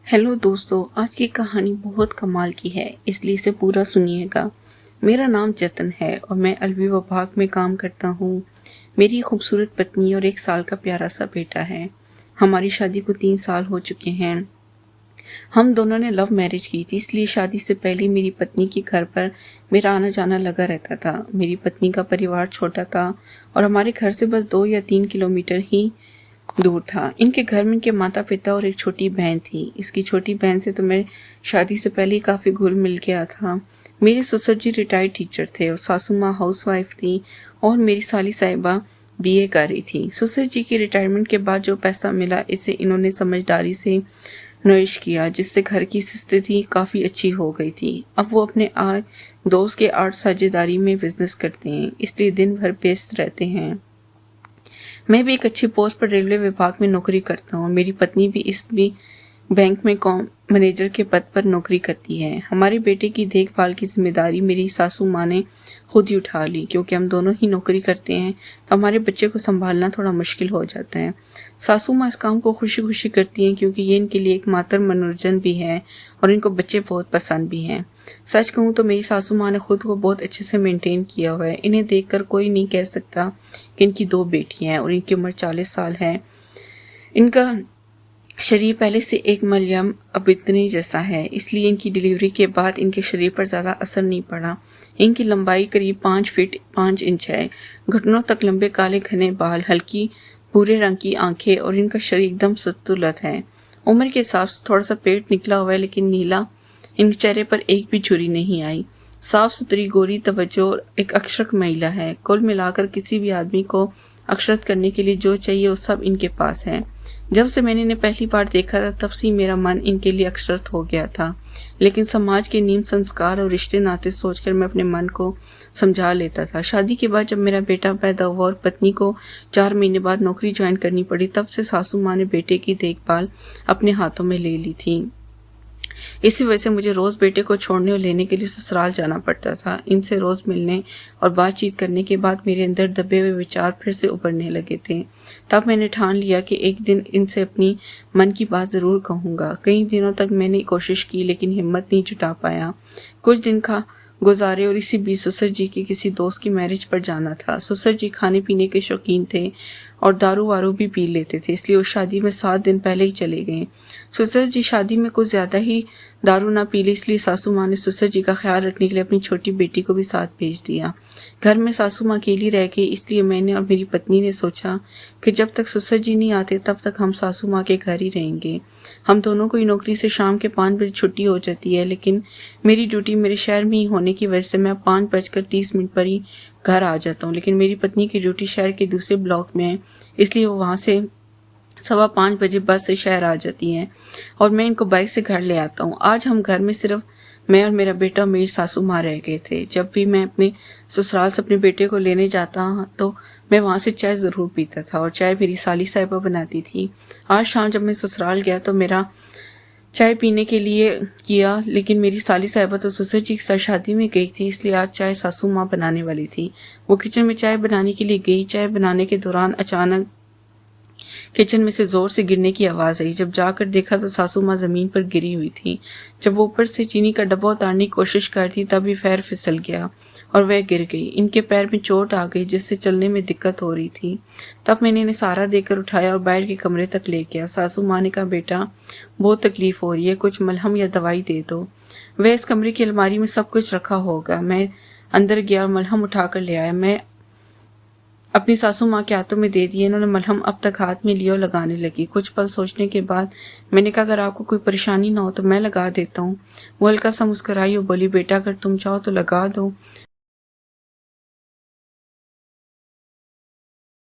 Hello दोस्तों, आज की कहानी बहुत कमाल की है, इसलिए इसे पूरा सुनिएगा। मेरा नाम जतन है और मैं अलवी विभाग में काम करता हूँ। मेरी खूबसूरत पत्नी और 1 साल का प्यारा सा बेटा है। हमारी शादी को 3 साल हो चुके हैं। हम दोनों ने लव मैरिज की थी, इसलिए शादी से पहले मेरी पत्नी के घर पर मेरा आना जाना लगा रहता था। मेरी पत्नी का परिवार छोटा था और हमारे घर से बस 2 या 3 किलोमीटर ही दूर था। इनके घर में इनके माता पिता और एक छोटी बहन थी। इसकी छोटी बहन से तो मैं शादी से पहले ही काफ़ी घुल मिल गया था। मेरे ससुर जी रिटायर्ड टीचर थे और सासू माँ हाउसवाइफ थी और मेरी साली साहिबा बीए कर रही थी। ससुर जी की रिटायरमेंट के बाद जो पैसा मिला, इसे इन्होंने समझदारी से निवेश किया, जिससे घर की स्थिति काफ़ी अच्छी हो गई थी। अब वो अपने दोस्त के आर्ट साझेदारी में बिजनेस करते हैं, इसलिए दिन भर व्यस्त रहते हैं। मैं भी एक अच्छी पोस्ट पर रेलवे विभाग में नौकरी करता हूँ। मेरी पत्नी भी इस भी बैंक में मैनेजर के पद पर नौकरी करती है। हमारे बेटे की देखभाल की जिम्मेदारी मेरी सासू माँ ने खुद ही उठा ली। क्योंकि हम दोनों ही नौकरी करते हैं तो हमारे बच्चे को संभालना थोड़ा मुश्किल हो जाता है। सासू माँ इस काम को खुशी खुशी करती हैं, क्योंकि ये इनके लिए एक मात्र मनोरंजन भी है और इनको बच्चे बहुत पसंद भी हैं। सच कहूँ तो मेरी सासू माँ ने खुद को बहुत अच्छे से मेंटेन किया हुआ है। इन्हें देखकर कोई नहीं कह सकता कि इनकी 2 बेटियां हैं और इनकी उम्र 40 साल है। इनका शरीर पहले से एक मलयम अबितनी जैसा है, इसलिए इनकी डिलीवरी के बाद इनके शरीर पर ज़्यादा असर नहीं पड़ा। इनकी लंबाई करीब 5 फीट 5 इंच है। घुटनों तक लंबे काले घने बाल, हल्की भूरे रंग की आंखें और इनका शरीर एकदम संतुलित है। उम्र के हिसाब से थोड़ा सा पेट निकला हुआ है, लेकिन नीला इनके चेहरे पर एक भी झुर्री नहीं आई। साफ सुथरी गोरी तवज्जो और एक अक्षरक महिला है। कुल मिलाकर किसी भी आदमी को अक्षरत करने के लिए जो चाहिए वो सब इनके पास है। जब से मैंने इन्हें पहली बार देखा था, तब से मेरा मन इनके लिए अक्षरत हो गया था। लेकिन समाज के नियम संस्कार और रिश्ते नाते सोचकर मैं अपने मन को समझा लेता था। शादी के बाद जब मेरा बेटा पैदा हुआ और पत्नी को 4 महीने बाद नौकरी ज्वाइन करनी पड़ी, तब से सासू माँ ने बेटे की देखभाल अपने हाथों में ले ली थी। इसी वजह से मुझे रोज़ बेटे को छोड़ने और लेने के लिए ससुराल जाना पड़ता था। इनसे रोज़ मिलने और बातचीत करने के बाद मेरे अंदर दबे हुए विचार फिर से उभरने लगे थे। तब मैंने ठान लिया कि एक दिन इनसे अपनी मन की बात ज़रूर कहूँगा। कई दिनों तक मैंने कोशिश की, लेकिन हिम्मत नहीं जुटा पाया। कुछ दिन गुजारे और इसी बीच ससुर जी की किसी दोस्त की मैरिज पर जाना था। ससुर जी खाने पीने के शौकीन थे और दारू वारू भी पी लेते थे, इसलिए वो शादी में 7 दिन पहले ही चले गए। ससुर जी शादी में कुछ ज़्यादा ही दारू ना पी ली, इसलिए सासू माँ ने ससुर जी का ख्याल रखने के लिए अपनी छोटी बेटी को भी साथ भेज दिया। घर में सासू माँ अकेली रह गई, इसलिए मैंने और मेरी पत्नी ने सोचा कि जब तक ससुर जी नहीं आते तब तक हम सासू माँ के घर ही रहेंगे। हम दोनों को ही नौकरी से शाम के 5 बजे छुट्टी हो जाती है, लेकिन मेरी ड्यूटी मेरे शहर में ही होने की वजह से मैं 5:30 पर ही घर आ जाता हूँ। लेकिन मेरी पत्नी की ड्यूटी शहर के दूसरे ब्लॉक में है, इसलिए वो वहाँ से 5:15 बस से शहर आ जाती हैं और मैं इनको बाइक से घर ले आता हूँ। आज हम घर में सिर्फ मैं और मेरा बेटा और मेरी सासू माँ रह गए थे। जब भी मैं अपने ससुराल से अपने बेटे को लेने जाता तो मैं वहाँ से चाय ज़रूर पीता था और चाय मेरी साली साहिबा बनाती थी। आज शाम जब मैं ससुराल गया तो मेरा चाय पीने के लिए किया, लेकिन मेरी साली साहिबा तो ससुर जी की साथ शादी में गई थी, इसलिए आज चाय सासू माँ बनाने वाली थी। वो किचन में चाय बनाने के लिए गई। चाय बनाने के दौरान अचानक किचन में से जोर से गिरने की आवाज़ आई। जब जाकर देखा तो सासू माँ ज़मीन पर गिरी हुई थी। जब वो ऊपर से चीनी का डब्बा उतारने की कोशिश करती, तभी पैर फिसल गया और वह गिर गई। इनके पैर में चोट आ गई, जिससे चलने में दिक्कत हो रही थी। तब मैंने इन्हें सहारा देकर उठाया और बाहर के कमरे तक ले गया। सासू माँ ने कहा, बेटा बहुत तकलीफ हो रही है, कुछ मलहम या दवाई दे दो। वह इस कमरे की अलमारी में सब कुछ रखा होगा। मैं अंदर गया और मलहम उठा कर ले आया। मैं अपनी सासू माँ के हाथों में दे दिए। इन्होंने मलहम अब तक हाथ में लिया और लगाने लगी। कुछ पल सोचने के बाद मैंने कहा, अगर आपको कोई परेशानी ना हो तो मैं लगा देता हूँ। वो हल्का सा मुस्कुराई और बोली, बेटा अगर तुम चाहो तो लगा दो।